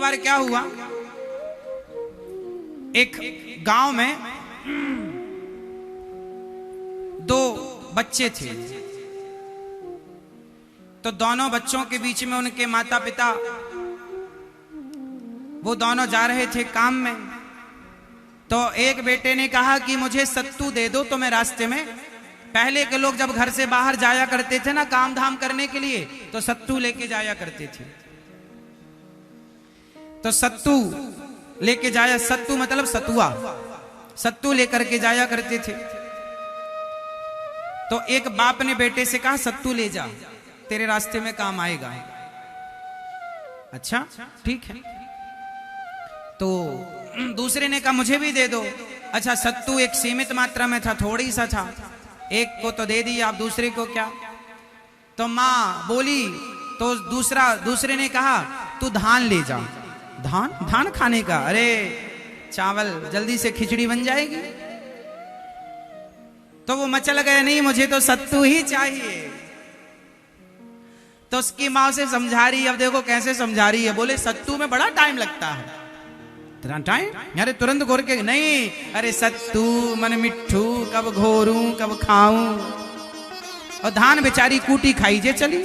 बार क्या हुआ, एक गांव में दो बच्चे थे। तो दोनों बच्चों के बीच में उनके माता पिता, वो दोनों जा रहे थे काम में। तो एक बेटे ने कहा कि मुझे सत्तू दे दो। तो मैं रास्ते में, पहले के लोग जब घर से बाहर जाया करते थे ना काम धाम करने के लिए, तो सत्तू लेके जाया करते थे। तो सत्तू लेके जाया, सत्तू मतलब सतुआ, सत्तू लेकर के जाया करते थे। तो एक बाप ने बेटे से कहा सत्तू ले जा, तेरे रास्ते में काम आएगा। अच्छा ठीक है। तो दूसरे ने कहा मुझे भी दे दो। अच्छा, सत्तू एक सीमित मात्रा में था, थोड़ी सा था, एक को तो दे दिया, आप दूसरे को क्या। तो माँ बोली, तो दूसरे ने कहा तू धान ले जा। धान खाने का? अरे चावल, जल्दी से खिचड़ी बन जाएगी। तो वो मचल गए, नहीं मुझे तो सत्तू ही चाहिए। तो उसकी माँ से समझा रही है, अब देखो कैसे समझा रही है। बोले सत्तू में बड़ा टाइम लगता है। टाइम? अरे तुरंत घोर के नहीं, अरे सत्तू मन मिट्ठू, कब घोरूं कब खाऊं। और धान बेचारी कूटी खाई जे चली।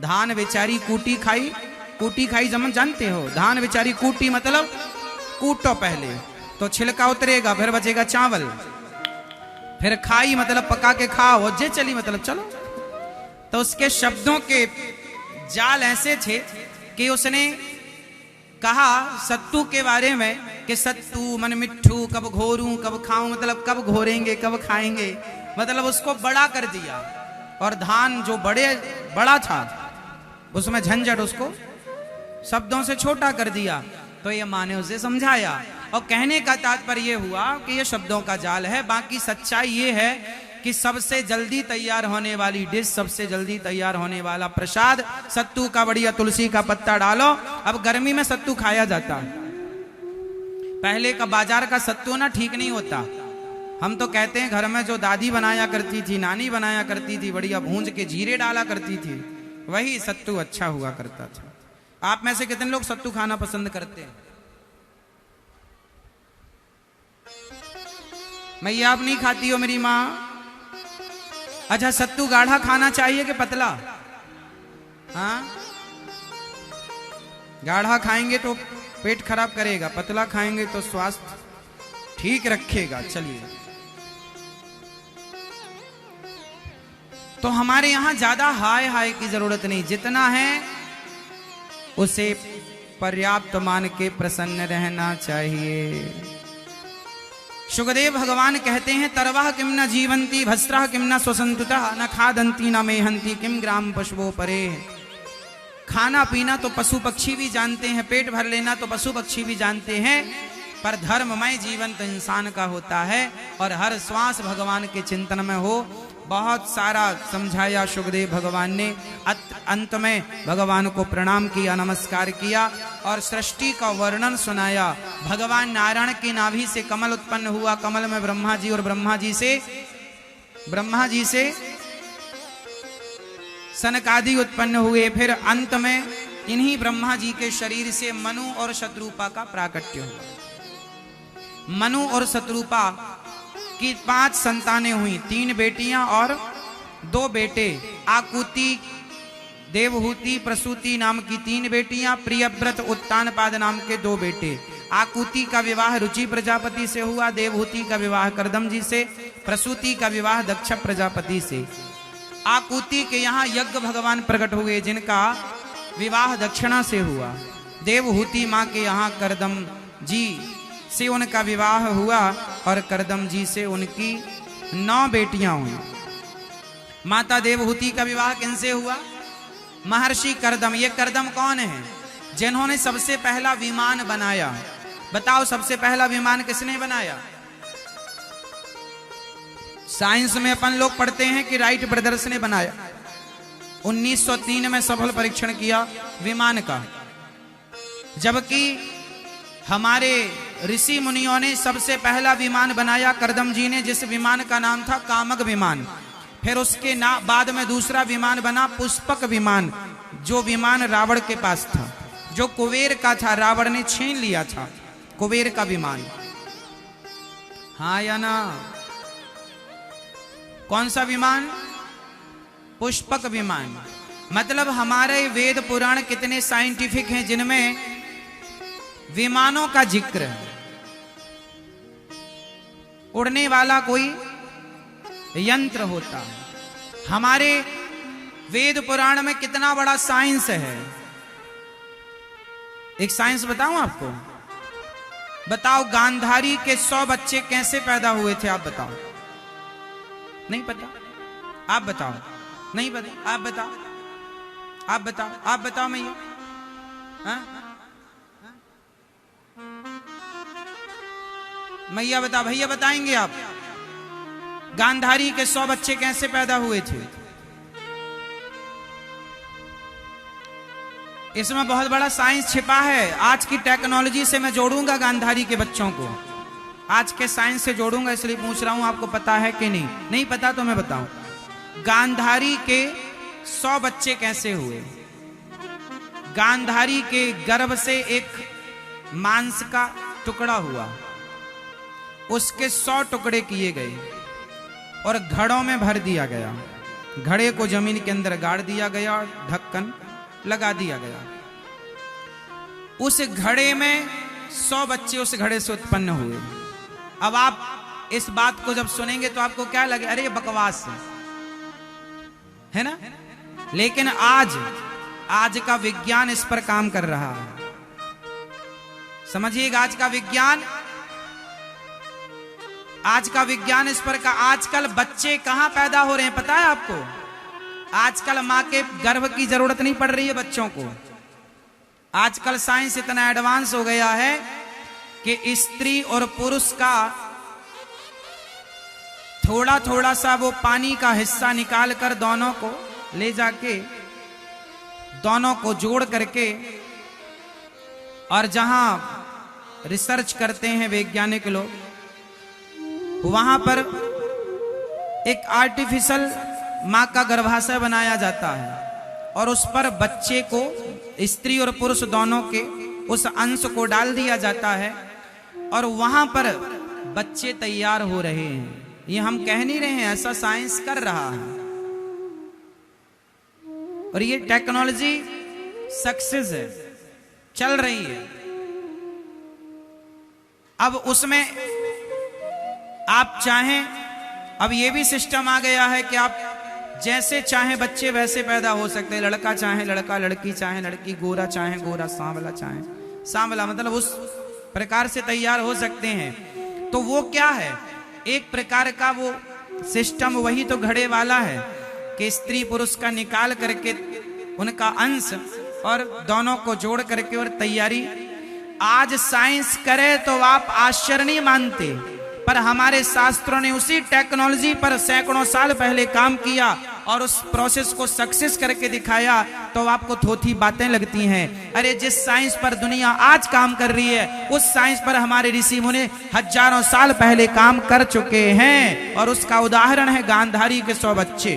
धान बेचारी कूटी खाई, कूटी खाई जमन जानते हो? धान बेचारी कूटी मतलब कूटो पहले तो छिलका उतरेगा, फिर बचेगा चावल, फिर खाई मतलब पका के खाओ, जे चली मतलब चलो। तो उसके शब्दों के जाल ऐसे थे कि उसने कहा सत्तू के बारे में कि सत्तू मन मिट्ठू, कब घोरूं कब खाऊं, मतलब कब घोरेंगे कब खाएंगे, मतलब उसको बड़ा कर दिया। और धान जो बड़ा था उसमें झंझट, उसको शब्दों से छोटा कर दिया। तो ये माँ ने उसे समझाया। और कहने का तात्पर्य ये हुआ कि ये शब्दों का जाल है। बाकी सच्चाई ये है कि सबसे जल्दी तैयार होने वाली डिश, सबसे जल्दी तैयार होने वाला प्रसाद सत्तू का, बढ़िया तुलसी का पत्ता डालो। अब गर्मी में सत्तू खाया जाता है। पहले का बाजार का सत्तू ना ठीक नहीं होता। हम तो कहते हैं घर में जो दादी बनाया करती थी, नानी बनाया करती थी, बढ़िया भूंज के जीरे डाला करती थी, वही सत्तू अच्छा हुआ करता था। आप में से कितने लोग सत्तू खाना पसंद करते हैं? मैया आप नहीं खाती हो मेरी माँ? अच्छा, सत्तू गाढ़ा खाना चाहिए कि पतला? हाँ, गाढ़ा खाएंगे तो पेट खराब करेगा, पतला खाएंगे तो स्वास्थ्य ठीक रखेगा। चलिए, तो हमारे यहां ज्यादा हाय हाय की जरूरत नहीं, जितना है उसे पर्याप्त मान के प्रसन्न रहना चाहिए। सुखदेव भगवान कहते हैं तरवाह किम न जीवंती, भस्त्रः किम न स्वसंतुतः, न खादंती न मेहंती, किम ग्राम पशुओं परे। खाना पीना तो पशु पक्षी भी जानते हैं, पेट भर लेना तो पशु पक्षी भी जानते हैं, पर धर्ममय जीवन तो इंसान का होता है। और हर श्वास भगवान के चिंतन में हो। बहुत सारा समझाया सुखदेव भगवान ने। अंत में भगवान को प्रणाम किया, नमस्कार किया और सृष्टि का वर्णन सुनाया। भगवान नारायण की नाभि से कमल उत्पन्न हुआ, कमल में ब्रह्मा जी, और ब्रह्मा जी से सनकादि उत्पन्न हुए। फिर अंत में इन्हीं ब्रह्मा जी के शरीर से मनु और शत्रुपा का प्राकट्य हुआ। मनु और शत्रुपा की 5 संतानें हुई, 3 बेटियां और 2 बेटे। आकुति, देवहूति, प्रसूति नाम की 3 बेटियां, प्रियव्रत, उत्तानपाद नाम के 2 बेटे। आकुति का विवाह रुचि प्रजापति से हुआ, देवहूति का विवाह करदम जी से, प्रसूति का विवाह दक्ष प्रजापति से। आकुति के यहाँ यज्ञ भगवान प्रकट हुए, जिनका विवाह दक्षिणा से हुआ। देवहूति माँ के यहाँ करदम जी से उनका विवाह हुआ और करदम जी से उनकी 9 बेटियां हुई। माता देवहूति का विवाह किनसे हुआ? महर्षि करदम। ये करदम कौन है? जिन्होंने सबसे पहला विमान बनाया। बताओ सबसे पहला विमान किसने बनाया? साइंस में अपन लोग पढ़ते हैं कि राइट ब्रदर्स ने बनाया। 1903 में सफल परीक्षण किया विमान का। जबकि हमारे ऋषि मुनियों ने सबसे पहला विमान बनाया करदम जी ने, जिस विमान का नाम था कामक विमान। फिर उसके बाद में दूसरा विमान बना पुष्पक विमान, जो विमान रावण के पास था, जो कुबेर का था, रावण ने छीन लिया था, कुबेर का विमान। हाँ या ना? कौन सा विमान? पुष्पक विमान। मतलब हमारे वेद पुराण कितने साइंटिफिक हैं, जिनमें विमानों का जिक्र है। उड़ने वाला कोई यंत्र होता है। हमारे वेद पुराण में कितना बड़ा साइंस है। एक साइंस बताऊं आपको? बताओ, गांधारी के 100 बच्चे कैसे पैदा हुए थे? आप बताओ। नहीं पता? आप बताओ। नहीं पता? आप बताओ। आप बताओ। आप बताओ मैया। हाँ? मैया बता, भैया बताएंगे आप? गांधारी के 100 बच्चे कैसे पैदा हुए थे? इसमें बहुत बड़ा साइंस छिपा है। आज की टेक्नोलॉजी से मैं जोड़ूंगा गांधारी के बच्चों को, आज के साइंस से जोड़ूंगा, इसलिए पूछ रहा हूं आपको पता है कि नहीं? नहीं पता तो मैं बताऊं। गांधारी के 100 बच्चे कैसे हुए? गांधारी के गर्भ से एक मांस का टुकड़ा हुआ, उसके 100 टुकड़े किए गए और घड़ों में भर दिया गया। घड़े को जमीन के अंदर गाड़ दिया गया, ढक्कन लगा दिया गया। उस घड़े में 100 बच्चे उस घड़े से उत्पन्न हुए। अब आप इस बात को जब सुनेंगे तो आपको क्या लगे? अरे ये बकवास है ना? लेकिन आज का विज्ञान इस पर काम कर रहा है। समझिएगा, आज का विज्ञान इस पर का। आजकल बच्चे कहां पैदा हो रहे हैं पता है आपको? आजकल मां के गर्भ की जरूरत नहीं पड़ रही है बच्चों को। आजकल साइंस इतना एडवांस हो गया है कि स्त्री और पुरुष का थोड़ा थोड़ा सा वो पानी का हिस्सा निकाल कर दोनों को ले जाके, दोनों को जोड़ करके, और जहां रिसर्च करते हैं वैज्ञानिक लोग, वहां पर एक आर्टिफिशियल मां का गर्भाशय बनाया जाता है और उस पर बच्चे को, स्त्री और पुरुष दोनों के उस अंश को डाल दिया जाता है और वहां पर बच्चे तैयार हो रहे हैं। ये हम कह नहीं रहे हैं, ऐसा साइंस कर रहा है और ये टेक्नोलॉजी सक्सेस है, चल रही है। अब उसमें आप चाहें, अब ये भी सिस्टम आ गया है कि आप जैसे चाहे बच्चे वैसे पैदा हो सकते हैं। लड़का चाहे लड़का, लड़की चाहे लड़की, गोरा चाहे गोरा, सांवला चाहे सांवला, मतलब उस प्रकार से तैयार हो सकते हैं। तो वो क्या है? एक प्रकार का वो सिस्टम वही तो घड़े वाला है कि स्त्री पुरुष का निकाल करके उनका अंश और दोनों को जोड़ करके और तैयारी। आज साइंस करे तो आप आश्चर्य नहीं मानते, पर हमारे शास्त्रों ने उसी टेक्नोलॉजी पर सैकड़ों साल पहले काम किया और उस प्रोसेस को सक्सेस करके दिखाया, तो आपको थोथी बातें लगती हैं। अरे जिस साइंस पर दुनिया आज काम कर रही है, उस साइंस पर हमारे ऋषि मुनि हजारों साल पहले काम कर चुके हैं और उसका उदाहरण है गांधारी के 100 बच्चे।